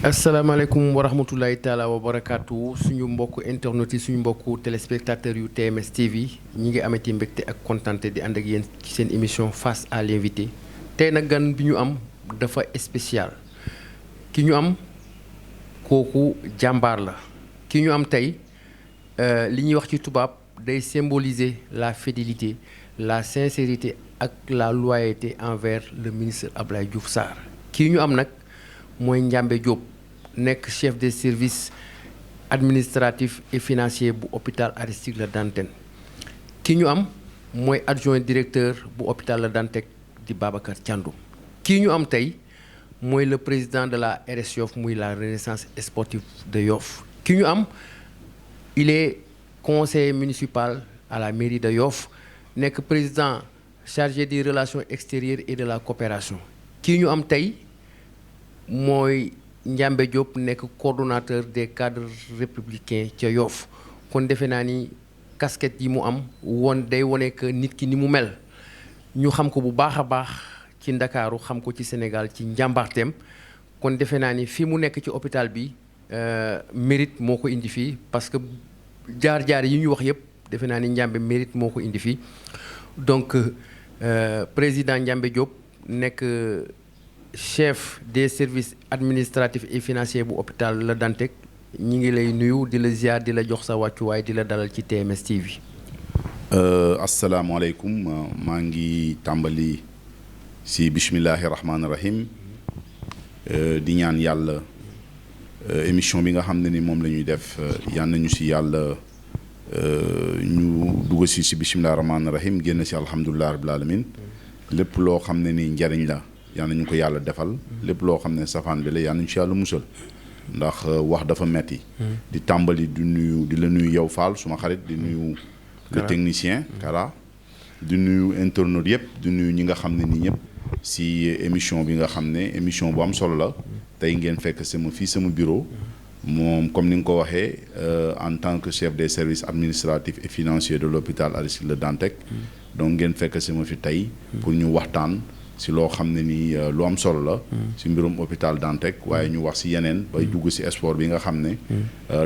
asalaamaaleykum wa rahmatulahi taala wa barakaatu suñu mbokku internet yi suñu mbokku téléspectateurs yu TMS TV ñi ngi amati mbégte ak kontante di ànd ak yéen ci seen émission face à l'invité tey nag gan bi ñu am dafa spécial ki ñu am kooku jàmbaar la ki ñu am tey li ñuy wax ci tubaab day symboliser la fidélité la sincérité ak la loyauté envers le ministre Abdoulaye Diouf Sarr kii ñu am nag mooy Ndiambé Diop nekk chef des services administratifs et financiers bu hôpital Aristide Le Dantec ki ñu am mooy adjoint directeur bu hôpital Le Dantec di Babacar Thiandoum kii ñu am tey mooy le président de la RS Yoff muy la Renaissance sportive de Yoff ki ñu am il est conseiller municipal à la mairie de Yoff nekk président chargé des relations extérieures et de la coopération kii ñu am tey mooy Ndiambé Diop nekk coordonnateur des cadres républicains ca Yoff kon defe naa ni casquette yi mu am day wone que nit ki ni mu mel ñu xam ko bu baax a baax ci Ndakaaru xam ko ci Sénégal ci njàmbaarteem kon defe naa ni fii mu nekk ci hôpital bi mérite moo ko indi fii parce que jaar-jaar yi ñu wax yëpp defe naa ni Ndiambé mérite moo ko indi fii donc président Ndiambé Diop nekk chef des services administratifs et financiers bu hôpital Le Dantec ñi ngi lay nuyu di la ziar di la jox sa wàccuwaay di la dalal ci TMS TV. asalaamaaleykum maa ngi tàmbali si bismillahi rahmaani rahim di ñaan yàlla émission bi nga xam ne ni moom la ñuy def yal nañu si yàlla ñu dugg si bismillahi rahmaani rahim génn si alhamdulilah rabbil alamin lépp loo xam ne ni njariñ la. yal nañu ko yàlla defal lépp loo xam ne safaan bi la yal nañu ci yàlla musal ndax wax dafa metti di tàmbali di la nuyu yow Fall suma xarit di nuyu le technicien Kara di nuyu internautes yëpp di nuyu ñi nga xam ne nii ñëpp si émission bi nga xam ne émission bu am solo la tey ngeen fekk fii sama bureau moom comme ni nga ko waxee en tant que chef des services administratifs et financiers de l'hôpital Aristide Le Dantec donc ngeen fekk fi tey pour ñu waxtaan si loo xam ne nii lu am solo la si mbirum hôpital Dantec waaye ñu wax si yeneen bay dugg si sport bi nga xam ne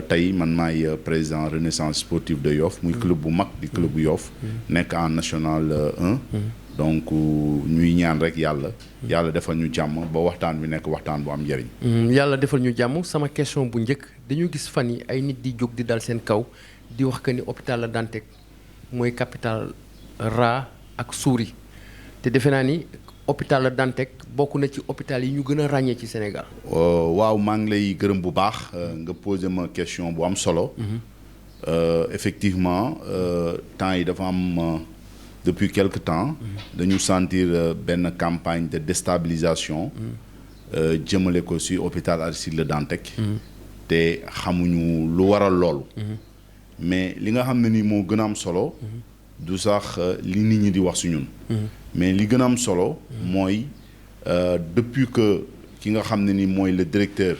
tey man maay président Renaissance sportive de Yoff muy club bu mag di club bu Yoff nekk en national 1 donc ñuy ñaan rek yàlla defal ñu jàmm ba waxtaan bi nekk waxtaan bu am njëriñ yàlla defal ñu jàmm sama question bu njëkk dañu gis fan yi ay nit di jóg di dal seen kaw di wax que ni hôpital Le Dantec mooy capital rat ak souris te defe naa ni hôpital Le Dantec bokk na ci hôpital yi ñu gën a ràññee ci Sénégal. waaw maa ngi lay gërëm bu baax nga posé ma question bu am solo. effectivement temps yi dafa am depuis quelque temps. dañu sentir benn campagne de déstabilisation. jëmale ko ci hôpital Aristide Le Dantec. te xamuñu lu waral loolu. mais li nga xam ne ni moo gën a am solo. du sax li nit ñi di wax ci ñun. mais li gën a am solo mooy depuis que ki nga xam ne ni mooy le directeur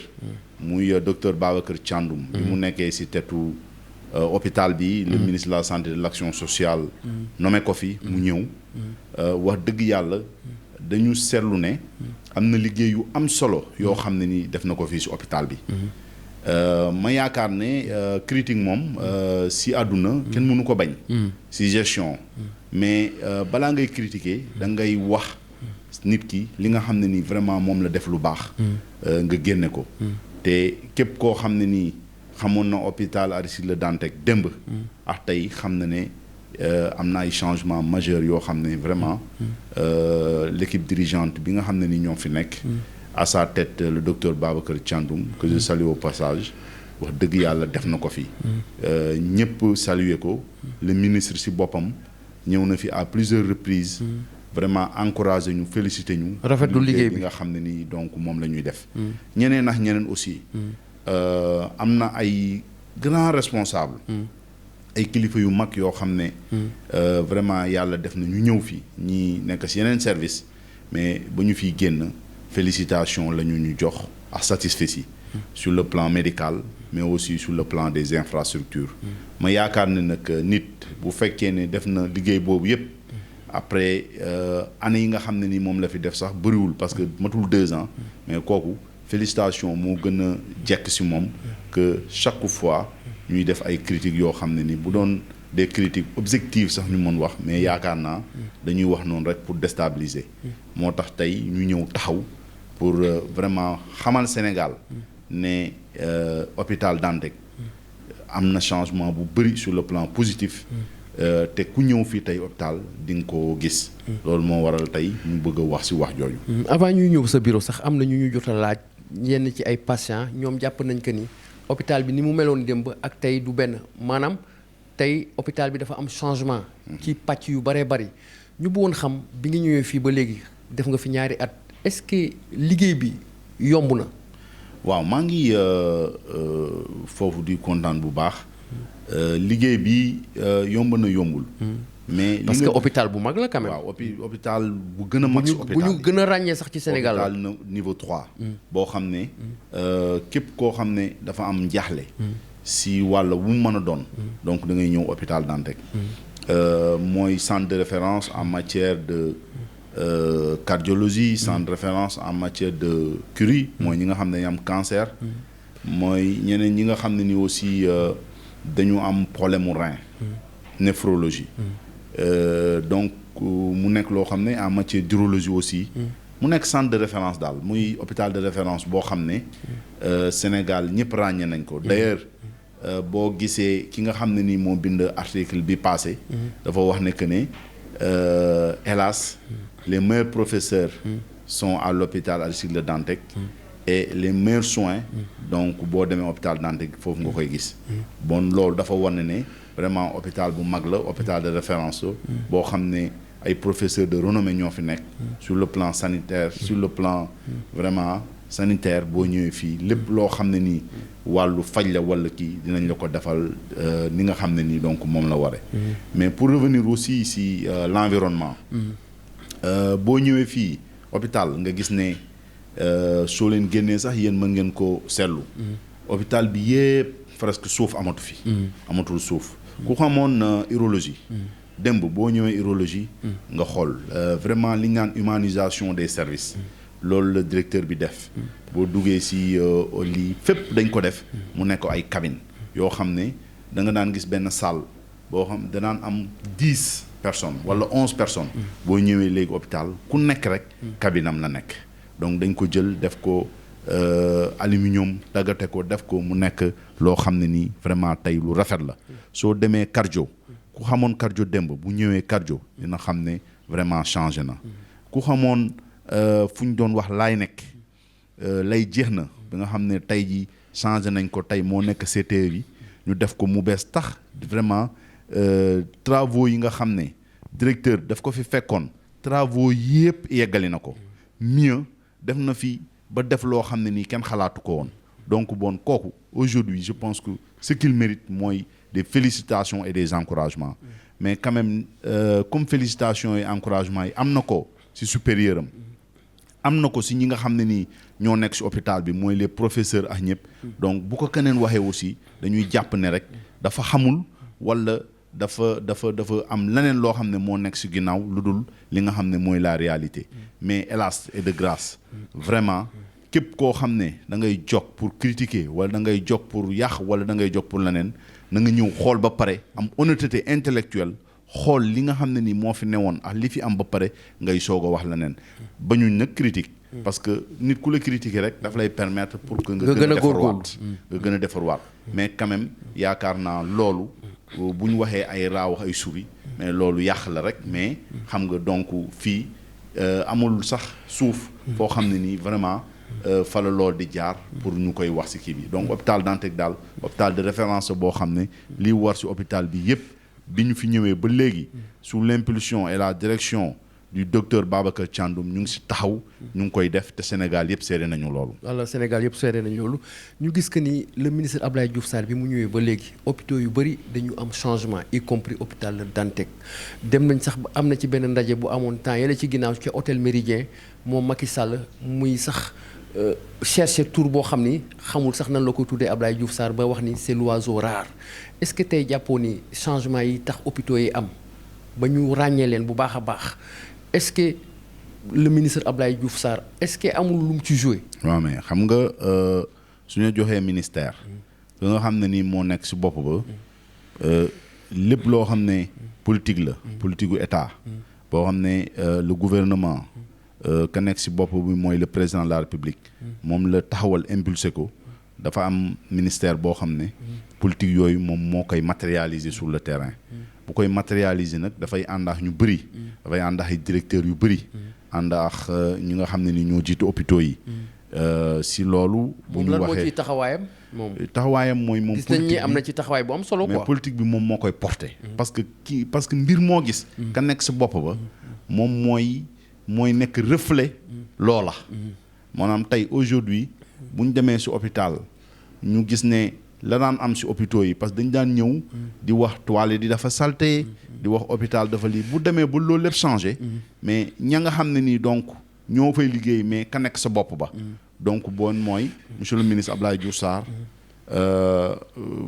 muy docteur Babacar Thiandoum bi mu nekkee ci tetu hôpital bi le ministre de la santé et de l'action sociale nommé ko fi mu ñëw wax dëgg yàlla dañu seetlu ne am na liggéey yu am solo yoo xam ne ni def na ko fii ci hôpital bi ma yaakaar ne critique moom ci àdduna kenn mënu ko bañ ci gestion mais balaa ngay critiquer da ngay wax nit ki li nga xam ne nii vraiment moom la def lu baax nga génne ko te képp koo xam ne nii xamoon na hôpital Aristide Le Dantec démb ak tey xam na ne am na ay changements majeurs yoo xam ne vraiment l'équipe dirigeante bi nga xam ne ni ñoo fi nekk à sa tête le docteur Babacar Thiandoum que je salue au passage wax dëgg yàlla def na ko fi ñëpp saluer ko le ministre ci boppam ñëw na fi à plusieurs reprises vraiment encouragé ñu félicité ñu rafetlu liggéey bi nga xam ne nii donc moom la ñuy def ñeneen ak ñeneen aussi am na ay grands responsables ay kilifa yu mag yoo xam ne vraiment yàlla def na ñu ñëw fi ñi nekk ci yeneen service mais ba ñu fiy génn félicitation la ñu jox ak satisfecit sur le plan médical mais aussi sur le plan des infrastructures ma yaakaar ne nag nit bu fekkee ne def na liggéey boobu yépp après année yi nga xam ne ni moom la fi def sax bëriwul parce que matul 2 ans mais kooku félicitation moo gën a jekk ci moom que chaque fois ñuy def ay critiques yoo xam ne ni bu doon des critiques objectives sax ñu mën wax mais yaakaar naa dañuy wax noonu rek pour déstabiliser moo tax tey ñu ñëw taxaw pour vraiment xamal Sénégal ne hôpital Dantec am na changement bu bëri sur le plan positif te ku ñëw fii tey hôpital di nga ko gis loolu moo waral tey ñu bëgg a wax ci wax jooju. avant ñuy ñëw sa bureau sax am na ñu jot a laaj yenn ci ay patients ñoom jàpp nañ que ni hôpital bi ni mu meloon démb ak tey du benn maanaam tey hôpital bi dafa am changement. ci pàcc yu bëree bëri ñu bëggoon xam bi nga ñëwee fii ba léegi def nga fi ñaari at est-ce que liggéey bi yomb na. waaw maa ngi foofu di kontaan bu baax liggéey bi yomb na yombul. mais parce que hôpital bu mag la quand même. waaw hôpital bu gën a mag. bu ñu gën a ràññee sax ci Sénégal la hôpital niveau 3. boo xam ne képp koo xam ne dafa am njaaxle. si wàll wu mu mën a doon. donc da ngay ñëw hôpital Dantec. mooy centre de référence en matière de cardiologie centre de référence en matière de curie mooy ñi nga xam ne dañu am cancer. mooy ñeneen ñi nga xam ne ni aussi dañu am problème mu rein. néphrologie. donc mu nekk loo xam ne en matière d'urologie aussi. mu nekk centre de référence daal muy hôpital de référence boo xam ne Sénégal ñëpp ràññee nañ ko d'ailleurs boo gisee ki nga xam ne ni moo bind article bi passé dafa wax ne que ne hélas les meilleurs professeurs sont à l'hôpital Aristide Le Dantec et les meilleurs soins donc boo demee hôpital Dantec foofu nga koy gis bon loolu dafa wane ne vraiment hôpital bu mag la hôpital de référence boo xam ne ay professeurs de renommée ñoo fi nekk sur le plan sanitaire sur le plan vraiment sanitaire boo ñëwee fii lépp loo xam ne nii wàllu faj la walla kii dinañ la ko defal ni nga xam ne nii donc moom la ware mais pour revenir aussi si l'environnement boo ñëwee fii hôpital nga gis ne soo leen génnee sax yéen mën ngeen ko seetlu hôpital bi yépp presque suuf amatu fi amatul suuf ku xamoon urologie démb boo ñëwee urologie nga xool vraiment li ñu naan humanisation des services loolu la directeur bi def boo duggee si lii fépp dañ ko def mu nekk ay cabine yoo xam ne da nga daan gis benn salle boo xam danaan am 10 personnes wala 11 personnes boo ñëwee léegi hôpital ku nekk rek cabine am la nekk donc dañ ko jël def ko aluminium daggate ko def ko mu nekk loo xam ne nii vraiment tey lu rafet la soo demee cardio ku xamoon cardio démb bu ñëwee cardio dina xam ne vraiment changé na ku xamoon fu ñu doon wax laay nekk lay jeex na ba nga xam ne tey ji changé nañ ko tey moo nekk CTE yi ñu def ko mu bees tax vraiment travaux yi nga xam ne directeur daf ko fi fekkoon travaux yépp yeggali na ko mieux def na fi ba def loo xam ne nii kenn xalaatu ko woon donc bon kooku aujourd'hui je pense que ce qu'il mérite mooy des félicitations et des encouragements mais quand même comme félicitations et encouragements yi am na ko ci supérieur am na ko ci ñi nga xam ne nii ñoo nekk ci hôpital bi mooy les professeurs ak ñëpp donc bu ko keneen waxee aussi dañuy jàpp ne rek dafa xamul walla dafa am leneen loo xam ne moo nekk ci ginnaaw lu dul li nga xam ne mooy la réalité mais hélas et de grâce vraiment képp koo xam ne da ngay jóg pour critiquer walla da ngay jóg pour yàq walla da ngay jóg pour leneen na nga ñëw xool ba pare am honnêteté intellectuelle xool li nga xam ne ni moo fi newoon ak li fi am ba pare ngay soog a wax leneen bañuñ nag critique parce que nit ku la critiquer rek daf lay permettre pour que nga gën a defarwaat nga gën a defarwaat mais quand même yaakaar naa loolu bu ñu waxee ay raaw ay subi mais loolu yàq la rek mais xam nga donc fii amul sax suuf foo xam ne nii vraiment fa la lool di jaar pour ñu koy wax ci kii bi donc hôpital Dantec daal hôpital de référence boo xam ne lii war ci hôpital bi yépp bi ñu fi ñëwee ba léegi sous l'impulsion et la direction du docteur Babacar Thiandoum ñu ngi ci taxaw ñu ngi koy def te Sénégal yëpp seede nañu loolu. walla Sénégal yëpp seede nañu loolu ñu gis que ni le ministre Abdoulaye Diouf Sarr bi mu ñëwee ba léegi hôpitaux yu bari dañu am changement y compris hôpital de Dantec dem nañ sax ba am na ci benn ndaje bu amoon temps yële ci ginnaaw ci hôtel Méridien moom Macky Sall muy sax chercher tour boo xam ni xamul sax nan la ko tuddee Abdoulaye Diouf Sarr ba wax ni c'est l'oiseau rare est-ce que tey jàppoo ni changement yi tax hôpitaux yi am ba ñu ràññee leen bu baax a baax est-ce que le ministre Abdoulaye Diouf Sarr est-ce que amul lu mu ci joué. waaw mais xam nga su ñu joxee ministère. da nga xam ne nii moo nekk si bopp ba. lépp loo xam ne politique la. politique gu état. boo xam ne le gouvernement. ka nekk si bopp bi mooy le président de la république. moom la taxawal impulsé ko. dafa am ministère boo xam ne. politique yooyu moom moo koy matérialiser sur le terrain. bu koy matérialiser nag dafay ànd ak ñu bëri. dafay ànd ak ay directeurs yu bëri. ànd ak ñi nga xam ne ni ñoo jiitu hôpitaux yi. si loolu. bu ñu waxee moom lan moo ciy taxawaayam moom. taxawaayam mooy moom. gis nañ ni am na ci taxawaay bu am solo quoi. mais politique bi moom moo koy porté. parce que mbir moo gis. ka nekk si bopp ba. moom mooy nekk reflet. loola. maanaam tey aujourd'hui bu ñu demee si hôpital ñu gis ne la daan am si hôpitaux yi parce que dañ daan ñëw. di wax toilette di dafa salté. di wax hôpital dafa lii bu demee ba loolu lépp changé. mais ña nga xam ne nii donc ñoo fay liggéey mais ka nekk sa bopp ba. donc bon mooy monsieur le ministre Abdoulaye Diouf Sarr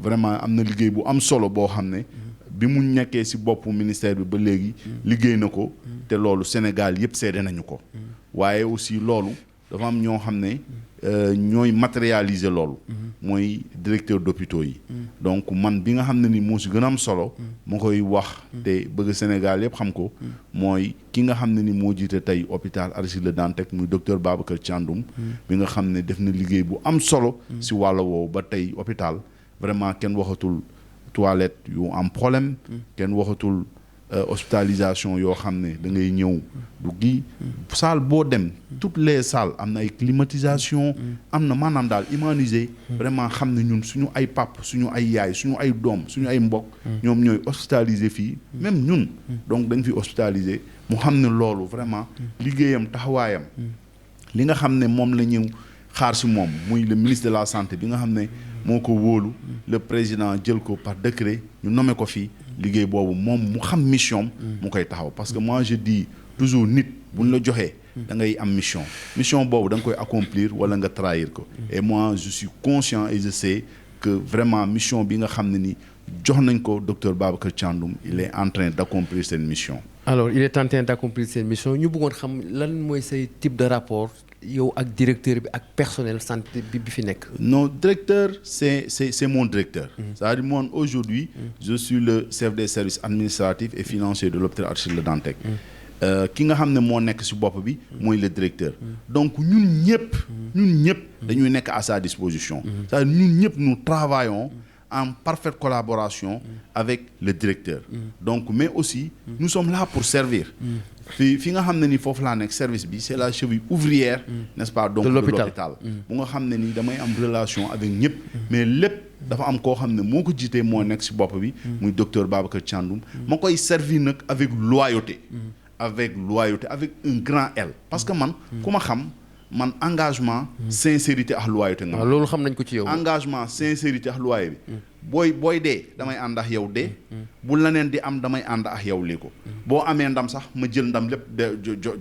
vraiment am na liggéey bu am solo boo xam ne. bi mu nekkee si boppu ministère bi ba léegi. liggéey na ko. te loolu Sénégal yëpp seede nañu ko. waaye aussi loolu dafa am ñoo xam ne ñooy matérialiser loolu. mooy directeur d'hôpitaux yi. donc man bi nga xam ne ni moo si gën a am solo. ma koy wax te bëgg Sénégal yëpp xam ko. mooy ki nga xam ne ni moo jiite tey hôpital Aristide Le Dantec muy docteur Babacar Thiandoum. bi nga xam ne def na liggéey bu am solo. si wàll woowu ba tey hôpital vraiment kenn waxatul toilette yu am problème. kenn waxatul hospitalisation yoo xam ne da ngay ñëw du gi salle boo dem toutes les salles am na ay climatisation am na maanaam daal humaniser vraiment xam ne ñun suñu ay pap suñu ay yaay suñu ay doom suñu ay mbokk ñoom ñooy hospitaliser fii même ñun donc dañ fi hospitaliser mu xam ne loolu vraiment liggéeyam taxawaayam li nga xam ne moom la ñu xaar si moom muy le ministre de la santé bi nga xam ne moo ko wóolu le président jël ko par décret ñu nommé ko fii liggéey boobu moom mu xam mission mu koy taxaw parce que moi je dis toujours nit buñ la joxee da ngay am mission boobu da nga koy accomplir wala nga trahir ko et moi je suis conscient et je sais que vraiment mission bi nga xam ne ni jox nañ ko docteur Babacar Thiandoum il est en train d'accomplir cette mission. Alors il est en train d'accomplir cette mission ñu bëggoon xam lan mooy say type de rapport yow ak directeur bi ak personnel santé bi fi nekk. non directeur c'est mon directeur. c'est-à-dire moi aujourd'hui je suis le chef des services administratifs et financiers de l'hôpital Aristide Le Dantec. ki nga xam ne moo nekk ci bopp bi mooy le directeur. donc ñun ñëpp dañuy nekk à sa disposition. c'est-à-dire ñun ñëpp nous travaillons en parfaite collaboration avec le directeur. donc mais aussi nous sommes là pour servir. fi nga xam ne ni foofu laa nekk service bi c'est la cheville ouvrière n'est-ce pas donc de l'hôpital bu nga xam ne ni damay am relation avec ñëpp mais lépp dafa am koo xam ne moo ko jiitee moo nekk ci bopp bi muy docteur Babacar Thiandoum ma koy servir nag avec loyauté avec un grand L parce que man ku ma xam man engagement sincérité ak loyauté nga loolu xam nañ ko ci yow engagement sincérité ak loyauté bi booy dee damay ànd ak yow dee bu leneen di am damay ànd ak yow lii ko boo amee ndam sax ma jël ndam lépp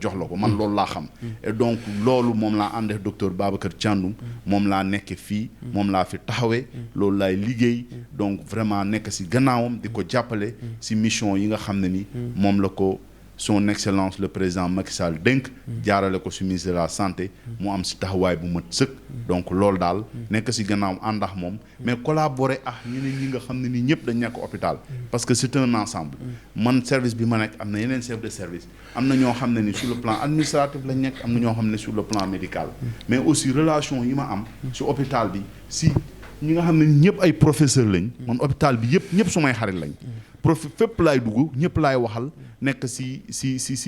jox la ko man loolu laa xam et donc loolu moom laa ànd ak docteur Babacar Thiandoum moom laa nekk fii moom laa fi taxawee loolu laay liggéey donc vraiment nekk ci gannaawam di ko jàppale ci mission yi nga xam ne ni moom la ko son excellence le président Macky Sall dénk jaarale ko ci ministre de la santé mu am ci taxawaay bu mat sëkk donc loolu daal nekk ci gannaaw ànd ak moom mais collaborer ak ñeneen ñi nga xam ne nii ñëpp dañ nekk hôpital parce que c'est un ensemble man service bi ma nekk am na yeneen chef de service am na ñoo xam ne ni sur le plan administratif lañ nekk am na ñoo xam ne sur le plan médical mais aussi relation yi ma am ci hôpital bi ci ñi nga xam ne ñëpp ay professeur lañ man hôpital bi ñëpp sumay xarit lañ fépp laay dugg ñëpp laay waxal nekk ci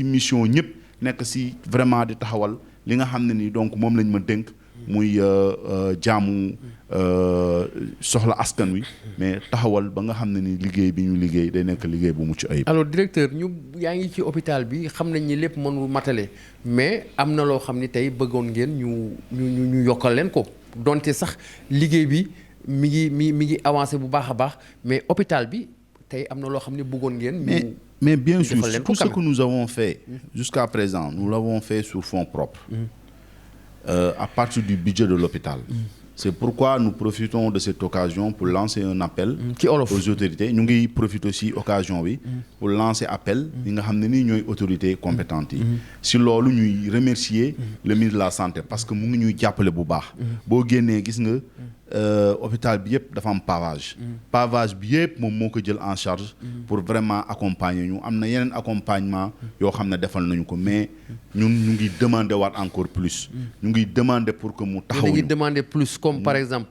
mission ñëpp nekk ci vraiment di taxawal li nga xam ne ni donc moom lañ ma dénk muy jaamu soxla askan wi mais taxawal ba nga xam ne ni liggéey bi ñu liggéey day nekk liggéey bu mucc ayib. alors directeur yaa ngi ci hôpital bi xam nañ ni lépp mënul matale mais am na loo xam ni tey bëggoon ngeen ñu yokkal leen ko donte sax liggéey bi mi ngi avancé bu baax a baax mais hôpital bi tey am na loo xam ne bëggoon ngeen. mais bien sûr tout ce que nous avons fait jusqu'à présent nous l'avons fait sur fonds propres à partir du budget de l'hôpital C'est pourquoi nous profitons de cette occasion pour lancer un appel ci olof aux autorités. Ñu ngi profiter aussi occasion bi pour lancer appel yi nga xam ne nii ñooy autorités compétentes yi. Si loolu ñuy remercier le ministre de la santé parce que mu ngi ñuy jàppale bu baax. Boo génnee gis nga hôpital bi yëpp dafa am pavage. Pavage bi yëpp moom moo ko jël en charge pour vraiment accompagner ñu. Am na yeneen accompagnement yoo xam ne defal nañu ko mais ñun ñu ngi demander waat encore plus. Ñu ngi demander pour que mu taxaw ñu. demander plus comme par exemple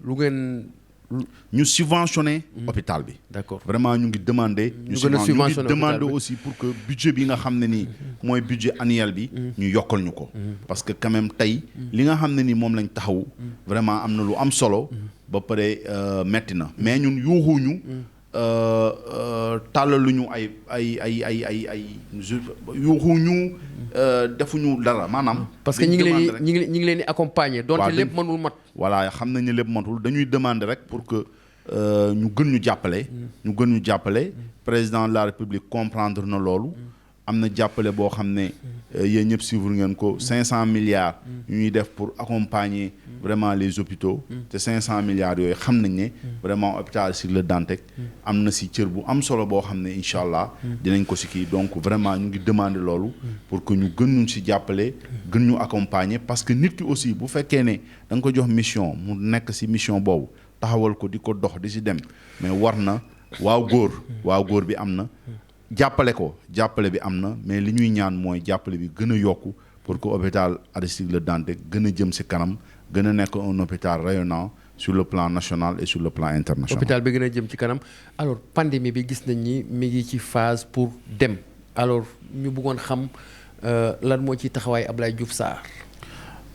lu ngeen. ñu subventionner hôpital bi. D'accord. Vraiment ñu ngi demander. ñu gën a subventionner demander aussi pour que budget bi nga xam ne nii mooy budget annuel bi. ñu yokkal ñu ko. parce que quand même tey li nga xam ne nii moom lañ taxaw. vraiment am na lu am solo. ba pare metti na mais ñun yuuxuñu. tàllaluñu ay yuuxuñu defuñu dara maanaam. parce que ñi ngi leen di accompagner. donte lépp mënul mat. voilà xam nañ ne lépp matul dañuy demander rek pour que ñu gën ñu jàppale. ñu gën ñu jàppale. président de la république comprendre na loolu. am na jàppale boo xam ne yéen ñëpp suivre ngeen ko 500 milliards. yu ñuy def pour accompagner vraiment les hôpitaux. te 500 milliards yooyu xam nañ ne. vraiment hôpital Aristide Le Dantec. am na si cër bu am solo boo xam ne incha allah. dinañ ko si kii donc vraiment ñu ngi demander loolu. pour que ñu gën ñu si jàppale. gën ñu accompagner parce que nit ki aussi bu fekkee ne da nga ko jox mission mu nekk si mission boobu taxawal ko di ko dox di si dem mais war na waaw góor bi am na. jàppale bi am na mais li ñuy ñaan mooy jàppale bi gën a yokku pour que hôpital Aristide Le Dantec gën a jëm si kanam gën a nekk un hôpital rayonnant sur le plan national et sur le plan international. hôpital bi gën a jëm ci kanam alors pandémie bi gis nañ ni mi ngi ci phase pour dem alors ñu bëggoon xam lan moo ci taxawaay Abdoulaye Diouf Sarr.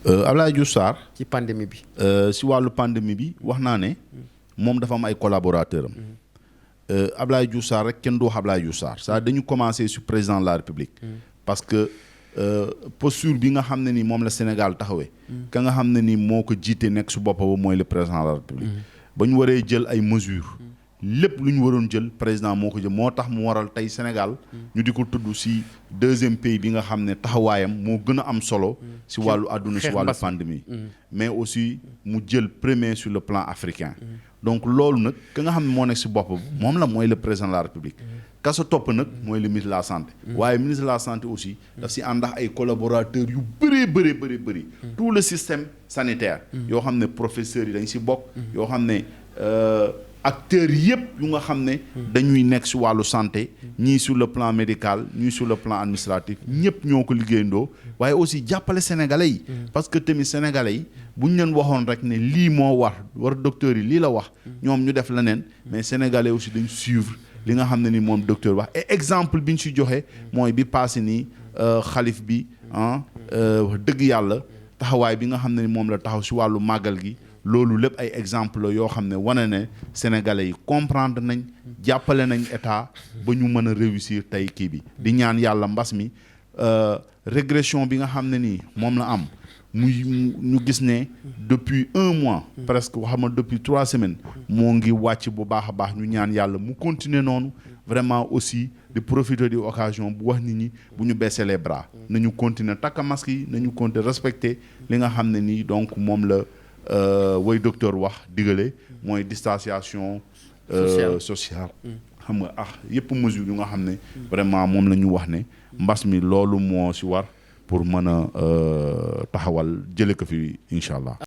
Abdoulaye Diouf Sarr. ci pandémie bi. si wàllu pandémie bi wax naa ne moom dafa am ay collaborateurs am. Abdoulaye Diouf Sarr rek kenn du wax Abdoulaye Diouf Sarr ça dañu commencé sur président de la République. parce que posture bi nga xam ne ni moom la Sénégal taxawee. ka nga xam ne ni moo ko jiite nekk su boppam mooy le président de la République. ba ñu waree jël ay mesures. lépp lu ñu waroon jël président moo ko jël moo tax mu waral tey Sénégal. ñu di ko tudd si deuxième pays bi nga xam ne taxawaayam moo gën a am solo. si wàllu àdduna si wàllu pandémie. mais aussi mu jël premier sur le plan africain. donc loolu nag ka nga xam ne moo nekk si boppam moom la mooy le président de la République. ka sa topp nag mooy le ministre de la santé. waaye ministre de la santé aussi daf si ànd ak ay collaborateurs yu bëri. tout le système sanitaire. yoo xam ne professeurs yi dañ si bokk. yoo xam ne acteurs yëpp yu nga xam ne dañuy nekk si wàllu santé ñii sur le plan médical ñii sur le plan administratif ñëpp ñoo ko liggéeyandoo waaye aussi jàppale sénégalais yi parce que tamit sénégalais yi bu ñu leen waxoon rek ne lii moo war docteur yi lii la wax ñoom ñu def leneen mais sénégalais aussi dañ suivre li nga xam ne ni moom docteur wax et exemple bi ñu si joxe mooy bi passé nii xalif bi wax dëgg yàlla taxawaay bi nga xam ne ni moom la taxaw si wàllu màggal gi loolu lépp ay exemple la yoo xam ne wane ne sénégalais yi comprendre nañ jàppale nañ état ba ñu mën a réussir tey kii bi di ñaan yàlla mbas mi régression bi nga xam ne nii moom la am muy ñu gis ne depuis 1 mois presque xam nga depuis 3 semaines moo ngi wàcc bu baax a baax ñu ñaan yàlla mu continuer noonu vraiment aussi de profiter de occasion bu wax nit ñi bu ñu baisser les bras nañu continuer takk masque yi nañu continuer respecter li nga xam ne nii donc moom la way docteur wax digale mooy distanciation sociale xam nga yëpp mesure yu nga xam ne vraiment moom la ñu wax ne mbas mi loolu moo si war pour mën a taxawal jële ko fi incha allah